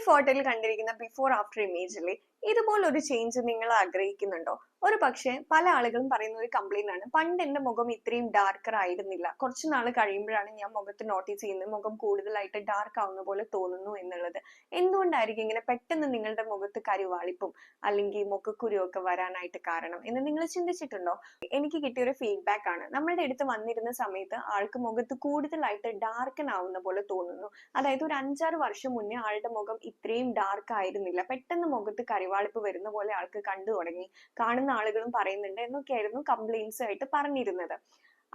ഫോട്ടോയിൽ കണ്ടിരിക്കുന്ന before after ഇമേജിലെ ഇതുപോലൊരു change നിങ്ങൾ ആഗ്രഹിക്കുന്നുണ്ടോ? ഒരു പക്ഷേ പല ആളുകളും പറയുന്ന ഒരു കംപ്ലൈന്റ് ആണ്, പണ്ട് എന്റെ മുഖം ഇത്രയും ഡാർക്കർ ആയിരുന്നില്ല, കുറച്ചു നാൾ കഴിയുമ്പോഴാണ് ഞാൻ മുഖത്ത് നോട്ടീസ് ചെയ്യുന്നത് മുഖം കൂടുതലായിട്ട് ഡാർക്ക് ആവുന്ന പോലെ തോന്നുന്നു എന്നുള്ളത്. എന്തുകൊണ്ടായിരിക്കും ഇങ്ങനെ പെട്ടെന്ന് നിങ്ങളുടെ മുഖത്ത് കരുവാളിപ്പും അല്ലെങ്കിൽ മുഖക്കുരു ഒക്കെ വരാനായിട്ട് കാരണം എന്ന് നിങ്ങൾ ചിന്തിച്ചിട്ടുണ്ടോ? എനിക്ക് കിട്ടിയ ഒരു ഫീഡ്ബാക്ക് ആണ്, നമ്മളുടെ അടുത്ത് വന്നിരുന്ന സമയത്ത് ആൾക്ക് മുഖത്ത് കൂടുതലായിട്ട് ഡാർക്കൻ ആവുന്ന പോലെ തോന്നുന്നു. അതായത് ഒരു 5-6 വർഷം മുന്നേ ആളുടെ മുഖം ഇത്രയും ഡാർക്ക് ആയിരുന്നില്ല, പെട്ടെന്ന് മുഖത്ത് കരുവാളിപ്പ് വരുന്ന പോലെ ആൾക്ക് കണ്ടു തുടങ്ങി, കാണുന്ന ആളുകളും പറയുന്നുണ്ട് എന്നൊക്കെയായിരുന്നു കംപ്ലൈന്റ്സ് ആയിട്ട് പറഞ്ഞിരുന്നത്.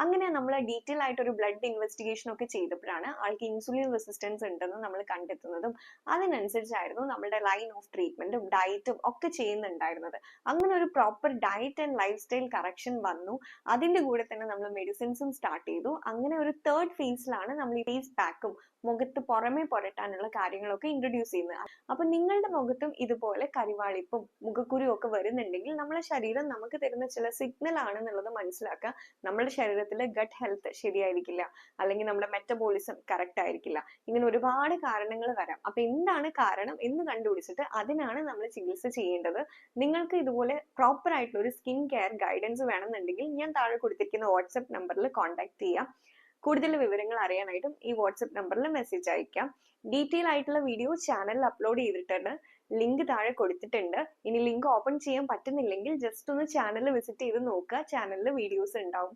അങ്ങനെ നമ്മൾ ഡീറ്റെയിൽ ആയിട്ട് ഒരു ബ്ലഡ് ഇൻവെസ്റ്റിഗേഷൻ ഒക്കെ ചെയ്തപ്പോഴാണ് ആൾക്ക് ഇൻസുലിൻ റെസിസ്റ്റൻസ് ഉണ്ടെന്ന് നമ്മൾ കണ്ടെത്തുന്നതും അതിനനുസരിച്ചായിരുന്നു നമ്മുടെ ലൈൻ ഓഫ് ട്രീറ്റ്മെന്റും ഡയറ്റും ഒക്കെ ചെയ്യുന്നുണ്ടായിരുന്നത്. അങ്ങനെ ഒരു proper diet and life style correction വന്നു. അതിന്റെ കൂടെ തന്നെ നമ്മൾ മെഡിസിൻസും സ്റ്റാർട്ട് ചെയ്തു. അങ്ങനെ ഒരു തേർഡ് ഫേസിലാണ് നമ്മൾ ഈ ഫേസ് പാക്കും മുഖത്ത് പുറമെ പുരട്ടാനുള്ള കാര്യങ്ങളൊക്കെ ഇൻട്രൊഡ്യൂസ് ചെയ്യുന്നത്. അപ്പൊ നിങ്ങളുടെ മുഖത്തും ഇതുപോലെ കരിവാളിപ്പും മുഖക്കുരു ഒക്കെ വരുന്നുണ്ടെങ്കിൽ നമ്മുടെ ശരീരം നമുക്ക് തരുന്ന ചില സിഗ്നൽ ആണെന്നുള്ളത് മനസ്സിലാക്കുക. നമ്മുടെ ശരീരത്തിലെ ഗട്ട് ഹെൽത്ത് ശരിയായിരിക്കില്ല, അല്ലെങ്കിൽ നമ്മുടെ മെറ്റബോളിസം കറക്റ്റ് ആയിരിക്കില്ല, ഇങ്ങനെ ഒരുപാട് കാരണങ്ങൾ വരാം. അപ്പൊ എന്താണ് കാരണം എന്ന് കണ്ടുപിടിച്ചിട്ട് അതിനാണ് നമ്മൾ ചികിത്സ ചെയ്യേണ്ടത്. നിങ്ങൾക്ക് ഇതുപോലെ പ്രോപ്പർ ആയിട്ടുള്ള ഒരു സ്കിൻ കെയർ ഗൈഡൻസ് വേണമെന്നുണ്ടെങ്കിൽ ഞാൻ താഴെ കൊടുത്തിരിക്കുന്ന വാട്സ്ആപ്പ് നമ്പറിൽ കോൺടാക്ട് ചെയ്യാം. കൂടുതൽ വിവരങ്ങൾ അറിയാനായിട്ടും ഈ വാട്സ്ആപ്പ് നമ്പറിൽ മെസ്സേജ് അയക്കാം. ഡീറ്റെയിൽ ആയിട്ടുള്ള വീഡിയോ ചാനലിൽ അപ്ലോഡ് ചെയ്തിട്ടുണ്ട്, ലിങ്ക് താഴെ കൊടുത്തിട്ടുണ്ട്. ഇനി ലിങ്ക് ഓപ്പൺ ചെയ്യാൻ പറ്റുന്നില്ലെങ്കിൽ ജസ്റ്റ് ഒന്ന് ചാനൽ വിസിറ്റ് ചെയ്ത് നോക്കുക, ചാനലിൽ വീഡിയോസ് ഉണ്ടാവും.